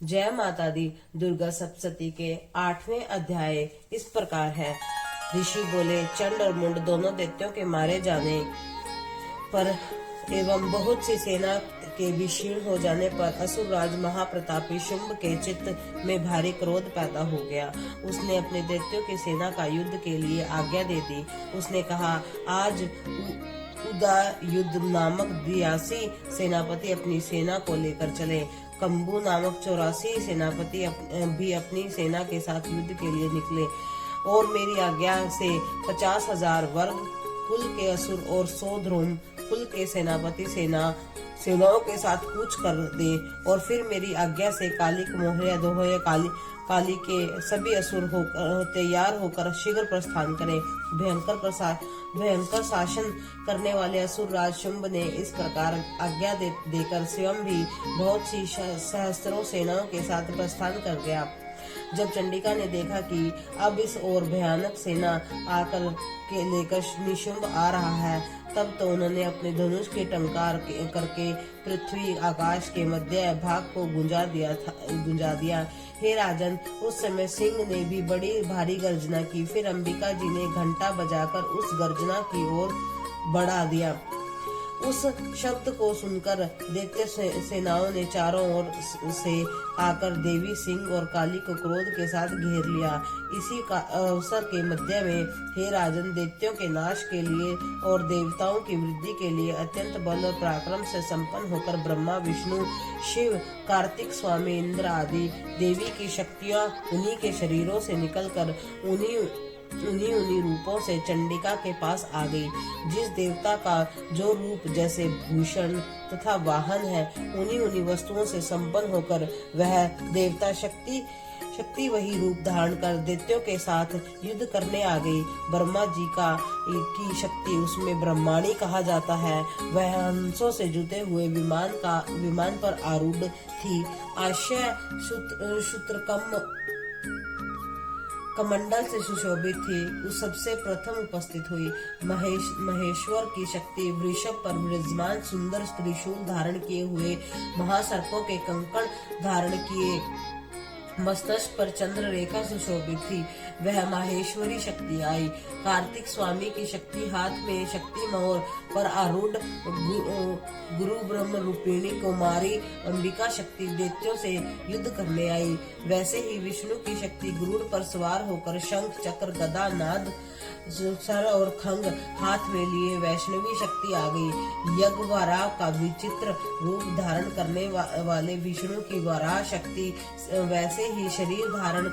जय माता दी। दुर्गा सप्तशती के 8वें अध्याय इस प्रकार है। ऋषि बोले, चंड और मुंड दोनों दैत्यों के मारे जाने पर एवं बहुत सी सेना के भी क्षीण हो जाने पर असुरराज महाप्रतापी शुंभ के चित्त में भारी क्रोध पैदा हो गया। उसने अपने दैत्यों की सेना का युद्ध के लिए आज्ञा दे दी। उसने कहा, आज उदयुद्ध नामक 82 सेनापति अपनी सेना को लेकर चले। कंबू नामक 84 सेनापति भी अपनी सेना के साथ युद्ध के लिए निकले और मेरी आज्ञा से 50,000 वर्ग कुल के असुर और 100 ध्रुव कुल के सेनापति सेनाओं के साथ कूच कर दे और फिर मेरी आज्ञा से कालिक मोहया दोहया काली के सभी असुर तैयार होकर शीघ्र प्रस्थान करें। भयंकर शासन करने वाले असुर राज शुंभ ने इस प्रकार आज्ञा देकर स्वयं भी बहुत सी सहस्त्रों सेनाओं के साथ प्रस्थान कर गया। जब चंडिका ने देखा कि अब इस ओर भयानक सेना आकर के लेकर निशुंभ आ रहा है, तब तो उन्होंने अपने धनुष के टंकार करके पृथ्वी आकाश के मध्य भाग को गुंजा दिया। हे राजन, उस समय सिंह ने भी बड़ी भारी गर्जना की। फिर अंबिका जी ने घंटा बजाकर उस गर्जना की ओर बढ़ा दिया। उस शब्द को सुनकर दैत्य सेनाओं ने चारों ओर से आकर देवी सिंह और काली को क्रोध के साथ घेर लिया। इसी का अवसर के मध्य में, हे राजन, दैत्यों के नाश के लिए और देवताओं की वृद्धि के लिए अत्यंत बल और पराक्रम से संपन्न होकर ब्रह्मा, विष्णु, शिव, कार्तिक स्वामी, इंद्र आदि देवी की शक्तियां उन्हीं के शरीरों से निकलकर उन्हीं रूपों से चंडिका के पास आ गई। जिस देवता का जो रूप जैसे भूषण तथा वाहन है, उन्हीं वस्तुओं से संपन्न होकर वह देवता शक्ति वही रूप धारण कर दैत्यों के साथ युद्ध करने आ गई। ब्रह्मा जी की शक्ति उसमें ब्रह्माणी कहा जाता है। वह हंसों से जुते हुए विमान पर आरूढ़ थी। आश्य कमंडल से सुशोभित थी। उस सबसे प्रथम उपस्थित हुई। महेश्वर की शक्ति वृषभ पर विराजमान सुंदर त्रिशूल धारण किए हुए, महासर्पों के कंकण धारण किए, मस्तक पर चंद्र रेखा सुशोभित थी। वह माहेश्वरी शक्ति आई। कार्तिक स्वामी की शक्ति हाथ में शक्ति मोर पर आरूढ़ गुरु ब्रह्म रूपिणी कुमारी अंबिका शक्ति दैत्यों से युद्ध करने आई। वैसे ही विष्णु की शक्ति गरुड़ पर सवार होकर शंख, चक्र, गदा, नाद, सर और खंग हाथ में लिए वैष्णवी शक्ति आ गई। यज्ञ वराह का विचित्र रूप धारण करने वाले विष्णु की वराह शक्ति वैसे ही शरीर धारण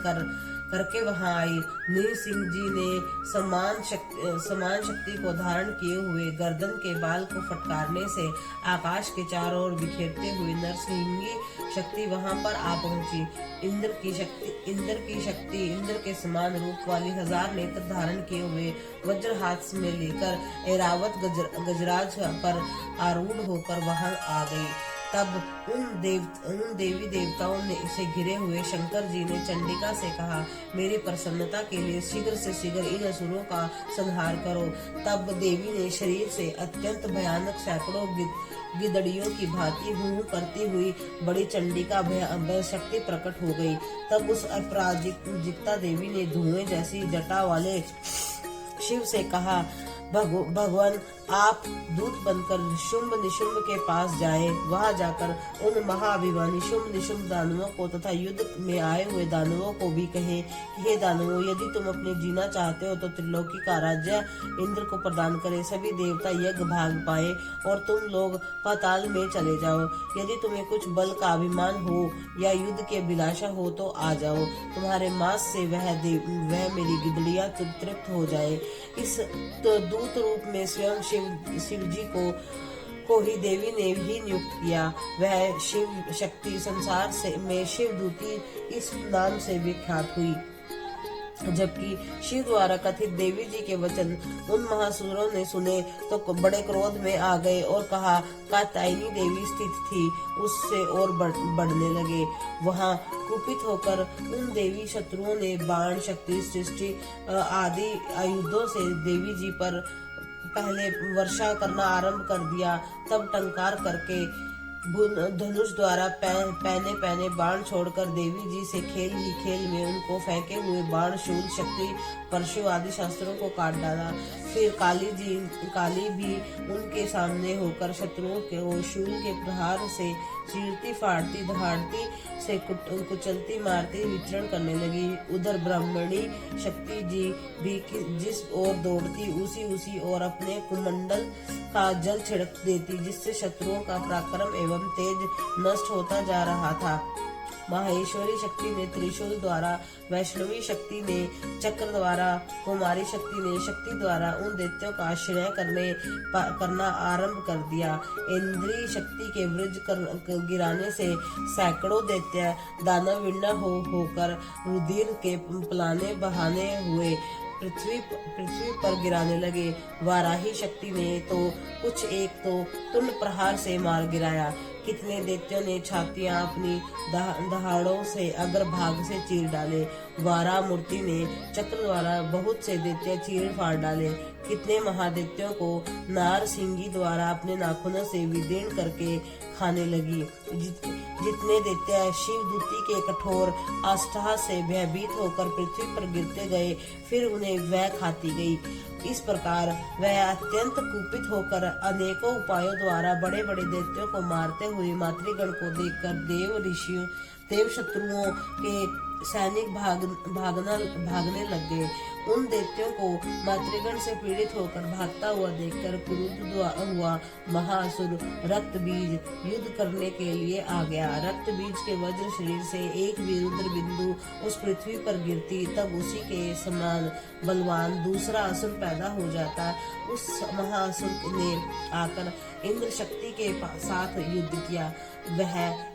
करके वहां आई। नृसिंह जी ने समान शक्ति को धारण किए हुए गर्दन के बाल को फटकारने से आकाश के चारों ओर बिखेरते हुए नरसिंही शक्ति वहां पर आ पहुंची। इंद्र की शक्ति इंद्र के समान रूप वाली 1000 नेत्र धारण किए हुए वज्र हाथ में लेकर ऐरावत गजराज पर आरूढ़ होकर वहां आ गई। तब उन देवी देवताओं से घिरे हुए शंकर जी ने चंडिका से कहा, मेरी प्रसन्नता के लिए शीघ्र से शीघ्र इन असुरों का संहार करो। तब देवी ने शरीर से अत्यंत भयानक सैकड़ों गिदड़ियों की भांति हूँ करती हुई बड़ी चंडिका शक्ति प्रकट हो गई। तब उस अपराजिता देवी ने धुएं जैसी जटा वाले शिव से कहा, भगवान, आप दूत बनकर शुंभ निशुंभ के पास जाएं। वहां जाकर उन महाअभिमानी शुंभ निशुंभ दानवों को तथा युद्ध में आए हुए दानवों को भी कहें कि हे दानवों, यदि तुम अपने जीना चाहते हो तो त्रिलोकी का राज्य इंद्र को प्रदान करें। सभी देवता यज्ञ भाग पाए और तुम लोग पाताल में चले जाओ। यदि तुम्हें कुछ बल का अभिमान हो या युद्ध की अभिलाषा हो तो आ जाओ। तुम्हारे मांस से वह मेरी गिदड़ियां तृप्त हो जाए। इस दूत रूप में स्वयं शिव जी को ही देवी ने ही नियुक्त किया। वह शिव शक्ति संसार में शिव दूती इस नाम से विख्यात हुई। जबकि शिव द्वारा कथित देवी जी के वचन उन महासुरों ने सुने तो बड़े क्रोध में आ गए और कहा, कात्यायनी देवी स्थित थी, उससे और बढ़ने लगे। वहां कुपित होकर उन देवी शत्रुओं ने बाण, शक्ति, सृष्टि आदि आयुधों से देवी जी पर पहले वर्षा करना आरंभ कर दिया। तब टंकार करके धनुष द्वारा पहने पहने बाण छोड़कर देवी जी से खेल ही खेल में उनको फेंके हुए बाण, शूल, शक्ति, परशु आदि शस्त्रों को काट डाला। फिर काली भी उनके सामने होकर शत्रुओं के शूल के प्रहार से चीरती फाड़ती दहाड़ती से कुचलती मारती विचरण करने लगी। उधर ब्राह्मणी शक्ति जी भी जिस ओर दौड़ती उसी ओर अपने कुमंडल का जल छिड़क देती, जिससे शत्रुओं का पराक्रम एवं तेज नष्ट होता जा रहा था। माहेश्वरी शक्ति ने त्रिशूल द्वारा, वैष्णवी शक्ति ने चक्र द्वारा, कुमारी शक्ति ने शक्ति द्वारा उन दैत्यों का आश्रय करना आरंभ कर दिया। इंद्री शक्ति के वज्र गिराने से सैकड़ों दैत्य दानव विन्न होकर रुधिर के पलाने बहाने हुए पृथ्वी पर गिराने लगे। वाराही शक्ति ने तो कुछ एक तो तुंड प्रहार से मार गिराया। कितने दैत्यों ने छातियां अपनी दहाड़ों से अग्रभाग से चीर डाले। वारा मूर्ति ने चक्र द्वारा बहुत से दैत्य चीर फाड़ डाले। कितने महादैत्यों को नार सिंगी द्वारा अपने नाखूनों से विदीर्ण करके खाने लगी। जितने दैत्य शिवदूती के कठोर आष्टा से भयभीत होकर पृथ्वी पर गिरते गए, फिर उन्हें वह खाती गई। इस प्रकार वह अत्यंत कुपित होकर अनेकों उपायों द्वारा बड़े बड़े दैत्यों को मारते हुए मातृगण को देखकर देव शत्रुओं के सैनिक भागने लग गए। उन दैत्यों को मातृगण से पीड़ित होकर भागता हुआ देखकर क्रुद्ध हुआ महाअसुर रक्त बीज युद्ध करने के लिए आ गया। रक्त बीज के वज्र शरीर से एक भी रुद्र बिंदु उस पृथ्वी पर गिरती, तब उसी के समान बलवान दूसरा असुर पैदा हो जाता। उस महाअसुर ने आकर इंद्र शक्ति के साथ युद्ध किया। वह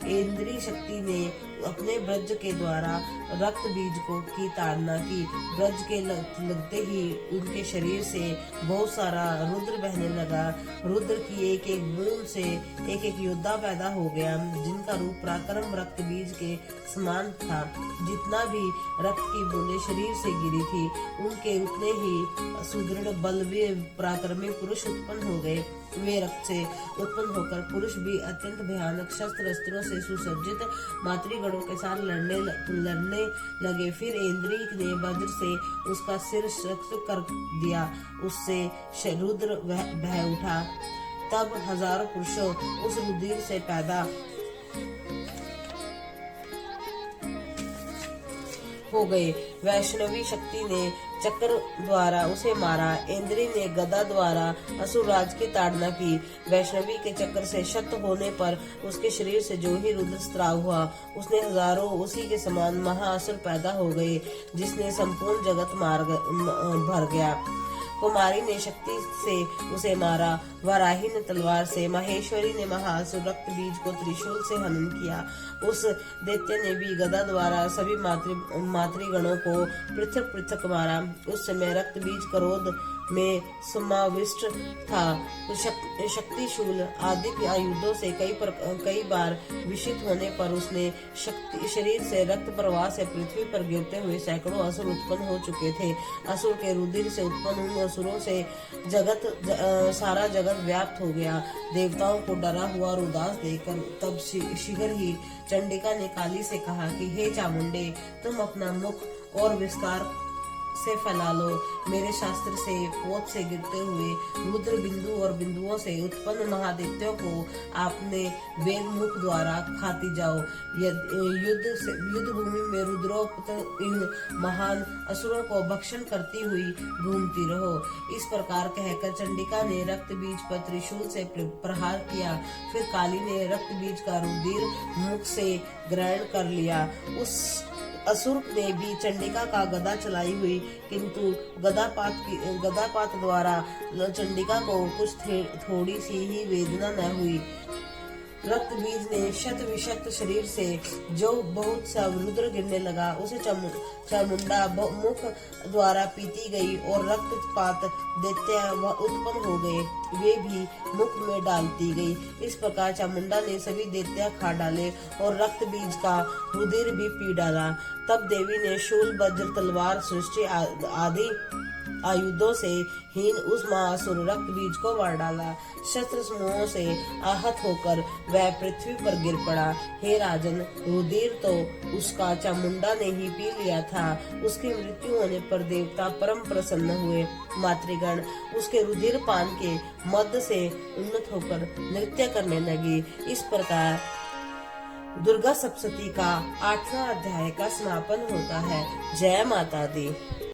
इंद्री शक्ति ने अपने ब्रज के द्वारा रक्त बीज की ताड़ना की। ब्रज के लगते ही उनके शरीर से बहुत सारा रुद्र बहने लगा। रुद्र की एक एक बूंद से एक एक योद्धा पैदा हो गया, जिनका रूप पराक्रम रक्त बीज के समान था। जितना भी रक्त की बूंदें शरीर से गिरी थी, उनके उतने ही सुदृढ़ बलवीर पराक्रमी पुरुष उत्पन्न हो गए। वे रक्त से उत्पन्न होकर पुरुष भी अत्यंत भयानक शस्त्र अस्त्रों से सुसज्जित मातृगणों के साथ लड़ने लगे। फिर इंद्री ने वज्र से उसका सिर सख्त कर दिया, उससे रुद्र भय उठा। तब हजारों पुरुषों उस रुधिर से पैदा हो गए। वैष्णवी शक्ति ने चक्र द्वारा उसे मारा। इंद्री ने गदा द्वारा असुरराज की ताड़ना की। वैष्णवी के चक्र से शत होने पर उसके शरीर से जो ही रुद्र स्त्राव हुआ, उसने हजारों उसी के समान महाअसुर पैदा हो गए, जिसने संपूर्ण जगत भर गया। कुमारी ने शक्ति से उसे मारा। वाराही ने तलवार से, माहेश्वरी ने महाअसुर रक्त बीज को त्रिशूल से हनन किया। उस दैत्य ने भी गदा द्वारा सभी मातृगणों को पृथक पृथक मारा। उस समय रक्त बीज क्रोध में समाविष्ट था। शक्तिशूल आदि आयुधों से कई बार विषित होने पर उसने शरीर से रक्त प्रवाह से पृथ्वी पर गिरते हुए सैकड़ों असुर उत्पन्न हो चुके थे। असुर के रुधिर से उत्पन्न उन असुरों से सारा जगत व्याप्त हो गया। देवताओं को डरा हुआ और उदास देखकर तब शीघ्र ही चंडिका ने काली से कहा कि हे चामुंडे, तुम अपना मुख और विस्तार से फैला लो। मेरे शास्त्र से पोत से गिरते हुए रुद्र बिंदु और बिंदुओं से उत्पन्न महादैत्यों को आपने वेद मुख द्वारा खाती जाओ। युद्ध भूमि में रुद्रोक्त इन महान असुरों को भक्षण करती हुई घूमती रहो। इस प्रकार कहकर चंडिका ने रक्त बीज पर त्रिशूल से प्रहार किया। फिर काली ने रक्त बीज का रुधिर मुख से ग्रहण कर लिया। उस असुर ने भी चंडिका का गदा चलाई हुई, किंतु गदापात द्वारा चंडिका को कुछ थोड़ी सी ही वेदना न हुई। रक्त बीज ने शत विषक्त शरीर से जो बहुत सा रुद्र गिरने लगा, उसे चामुंडा मुख द्वारा पीती गई और रक्तपात दैत्य उत्पन्न हो गए, वे भी मुख में डालती गई। इस प्रकार चामुंडा ने सभी दैत्य खा डाले और रक्त बीज का रुधिर भी पी डाला। तब देवी ने शूल, वज्र, तलवार, सृष्टि आदि आयुधों से हीन उस महासुर रक्त बीज को मार डाला। शस्त्र समूहों से आहत होकर वह पृथ्वी पर गिर पड़ा। हे राजन, रुधिर तो उसका चामुंडा ने ही पी लिया था। उसकी मृत्यु होने पर देवता परम प्रसन्न हुए। मातृगण उसके रुधिर पान के मद से उन्नत होकर नृत्य करने लगी। इस प्रकार दुर्गा सप्तशती का 8वां अध्याय का समापन होता है। जय माता दी।